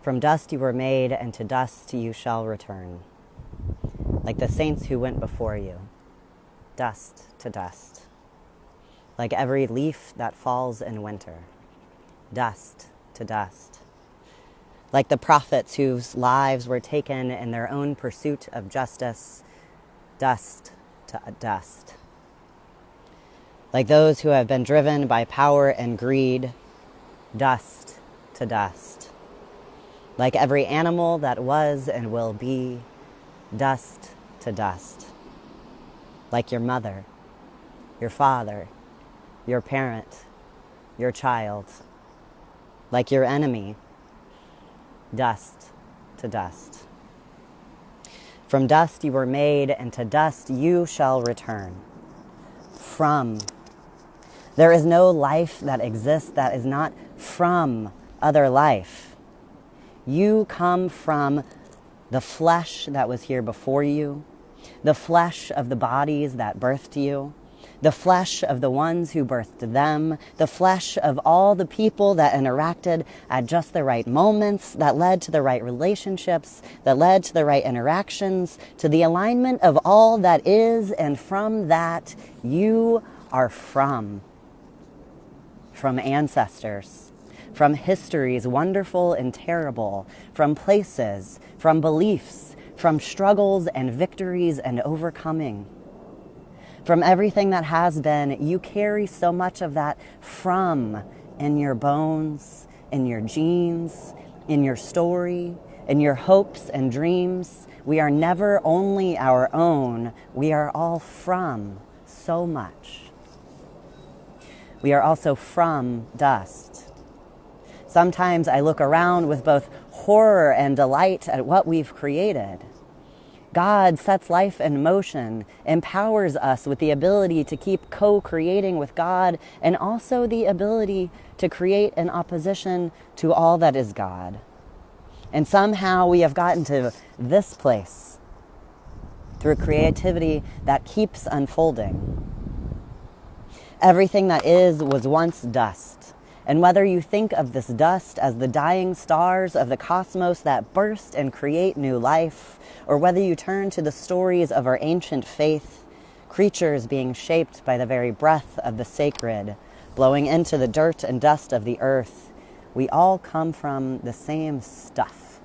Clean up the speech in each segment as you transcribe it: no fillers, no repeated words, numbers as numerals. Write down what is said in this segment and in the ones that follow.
From dust you were made, and to dust you shall return. Like the saints who went before you, dust to dust. Like every leaf that falls in winter, dust to dust. Like the prophets whose lives were taken in their own pursuit of justice, dust to dust. Like those who have been driven by power and greed, dust to dust. Like every animal that was and will be, dust to dust. Like your mother, your father, your parent, your child. Like your enemy, dust to dust. From dust you were made, and to dust you shall return. From. There is no life that exists that is not from other life. You come from the flesh that was here before you, the flesh of the bodies that birthed you, the flesh of the ones who birthed them, the flesh of all the people that interacted at just the right moments, that led to the right relationships, that led to the right interactions, to the alignment of all that is, and from that you are from ancestors, from histories wonderful and terrible, from places, from beliefs, from struggles and victories and overcoming. From everything that has been, you carry so much of that from in your bones, in your genes, in your story, in your hopes and dreams. We are never only our own, we are all from so much. We are also from dust. Sometimes I look around with both horror and delight at what we've created. God sets life in motion, empowers us with the ability to keep co-creating with God, and also the ability to create in opposition to all that is God. And somehow we have gotten to this place through creativity that keeps unfolding. Everything that is was once dust. And whether you think of this dust as the dying stars of the cosmos that burst and create new life, or whether you turn to the stories of our ancient faith, creatures being shaped by the very breath of the sacred, blowing into the dirt and dust of the earth, we all come from the same stuff.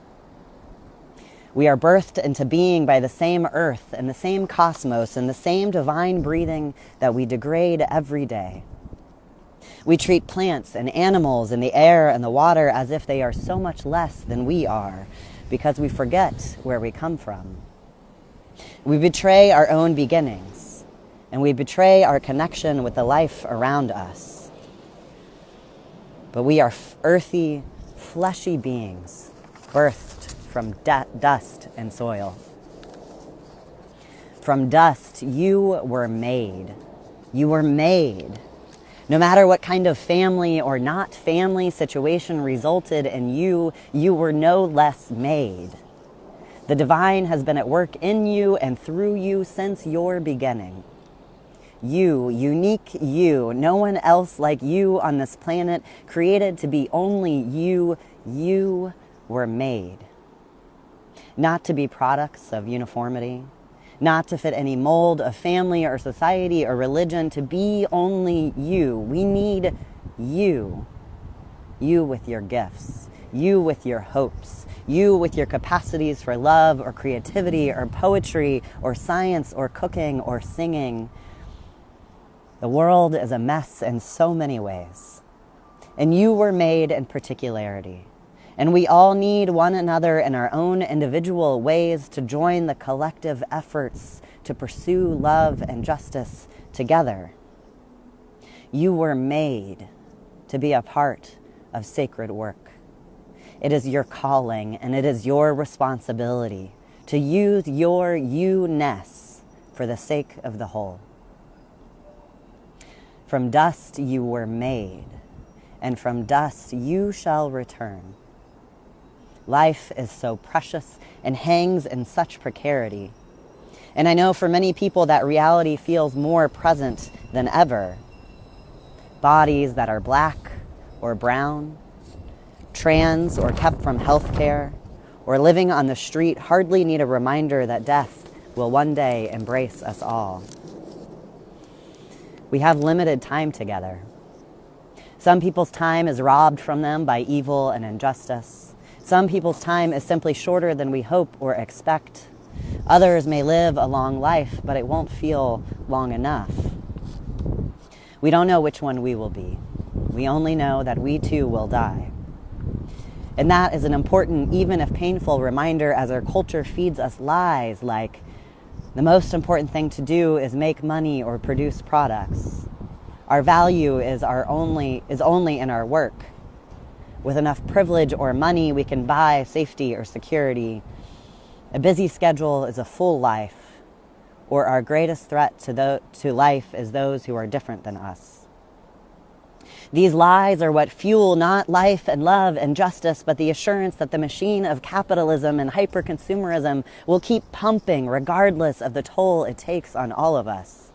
We are birthed into being by the same earth and the same cosmos and the same divine breathing that we degrade every day. We treat plants and animals and the air and the water as if they are so much less than we are, because we forget where we come from. We betray our own beginnings, and we betray our connection with the life around us. But we are earthy, fleshy beings, birthed from dust and soil. From dust you were made. You were made. No matter what kind of family or not family situation resulted in you, you were no less made. The divine has been at work in you and through you since your beginning. You, unique you, no one else like you on this planet, created to be only you, you were made. Not to be products of uniformity, not to fit any mold of family or society or religion, to be only you. We need you. You with your gifts, you with your hopes, you with your capacities for love or creativity or poetry or science or cooking or singing. The world is a mess in so many ways, and you were made in particularity. And we all need one another in our own individual ways to join the collective efforts to pursue love and justice together. You were made to be a part of sacred work. It is your calling and it is your responsibility to use your you-ness for the sake of the whole. From dust you were made, and from dust you shall return. Life is so precious and hangs in such precarity. And I know for many people that reality feels more present than ever. Bodies that are black or brown, trans or kept from health care, or living on the street hardly need a reminder that death will one day embrace us all. We have limited time together. Some people's time is robbed from them by evil and injustice. Some people's time is simply shorter than we hope or expect. Others may live a long life, but it won't feel long enough. We don't know which one we will be. We only know that we too will die. And that is an important, even if painful, reminder as our culture feeds us lies like the most important thing to do is make money or produce products. Our value is only in our work. With enough privilege or money, we can buy safety or security. A busy schedule is a full life, or our greatest threat to life is those who are different than us. These lies are what fuel not life and love and justice, but the assurance that the machine of capitalism and hyperconsumerism will keep pumping regardless of the toll it takes on all of us.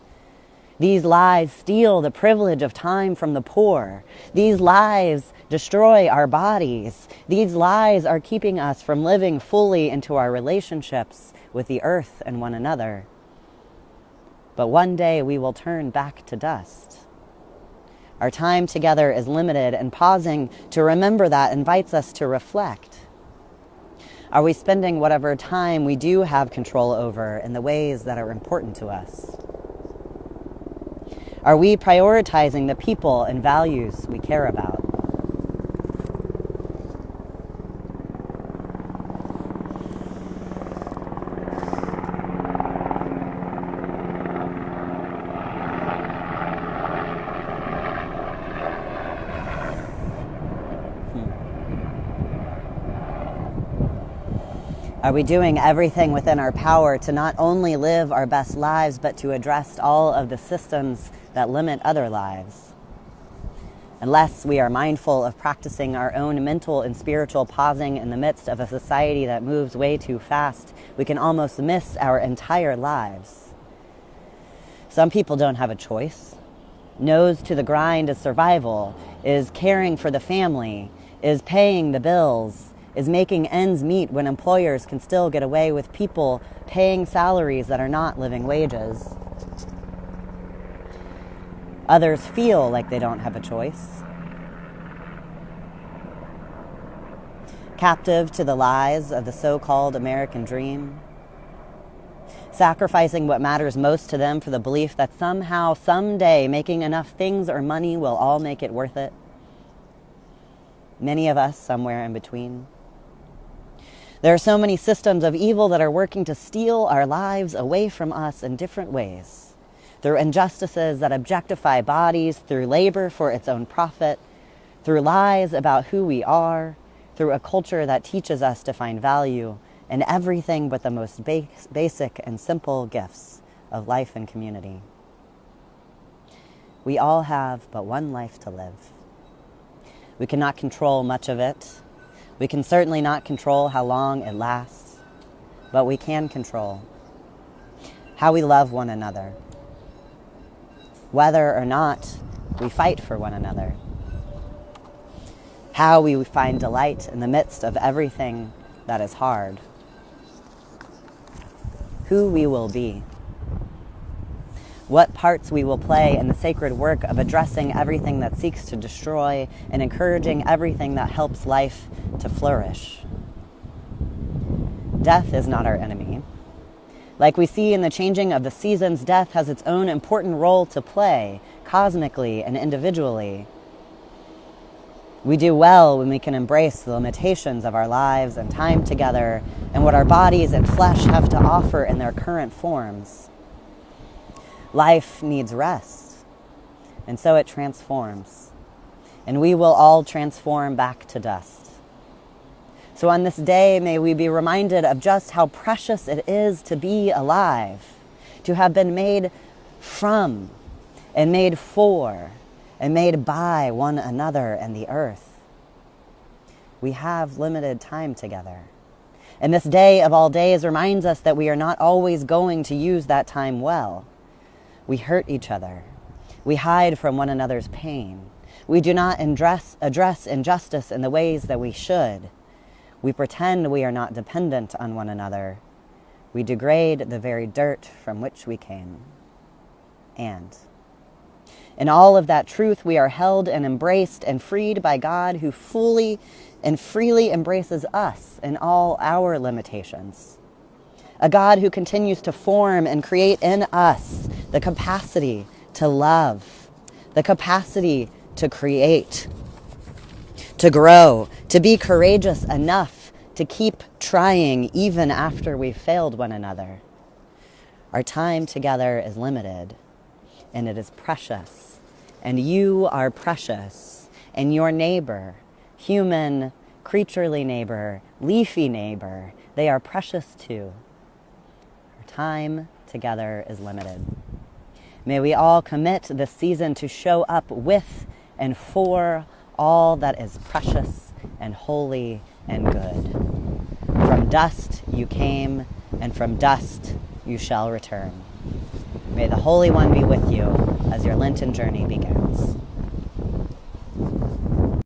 These lies steal the privilege of time from the poor. These lies destroy our bodies. These lies are keeping us from living fully into our relationships with the earth and one another. But one day we will turn back to dust. Our time together is limited, and pausing to remember that invites us to reflect. Are we spending whatever time we do have control over in the ways that are important to us? Are we prioritizing the people and values we care about? Are we doing everything within our power to not only live our best lives, but to address all of the systems that limit other lives? Unless we are mindful of practicing our own mental and spiritual pausing in the midst of a society that moves way too fast, we can almost miss our entire lives. Some people don't have a choice. Nose to the grind is survival, is caring for the family, is paying the bills, is making ends meet when employers can still get away with people paying salaries that are not living wages. Others feel like they don't have a choice. Captive to the lies of the so-called American dream. Sacrificing what matters most to them for the belief that somehow, someday, making enough things or money will all make it worth it. Many of us somewhere in between. There are so many systems of evil that are working to steal our lives away from us in different ways. Through injustices that objectify bodies, through labor for its own profit, through lies about who we are, through a culture that teaches us to find value in everything but the most basic and simple gifts of life and community. We all have but one life to live. We cannot control much of it. We can certainly not control how long it lasts, but we can control how we love one another, whether or not we fight for one another, how we find delight in the midst of everything that is hard, who we will be, what parts we will play in the sacred work of addressing everything that seeks to destroy and encouraging everything that helps life to flourish. Death is not our enemy. Like we see in the changing of the seasons, death has its own important role to play, cosmically and individually. We do well when we can embrace the limitations of our lives and time together and what our bodies and flesh have to offer in their current forms. Life needs rest, and so it transforms, and we will all transform back to dust. So on this day, may we be reminded of just how precious it is to be alive, to have been made from, and made for, and made by one another and the earth. We have limited time together. And this day of all days reminds us that we are not always going to use that time well. We hurt each other. We hide from one another's pain. We do not address injustice in the ways that we should. We pretend we are not dependent on one another. We degrade the very dirt from which we came. And in all of that truth, we are held and embraced and freed by God, who fully and freely embraces us in all our limitations. A God who continues to form and create in us the capacity to love, the capacity to create, to grow, to be courageous enough to keep trying even after we've failed one another. Our time together is limited, and it is precious. And you are precious, and your neighbor, human, creaturely neighbor, leafy neighbor, they are precious too. Our time together is limited. May we all commit this season to show up with and for all that is precious and holy and good. From dust you came, and from dust you shall return. May the Holy One be with you as your Lenten journey begins.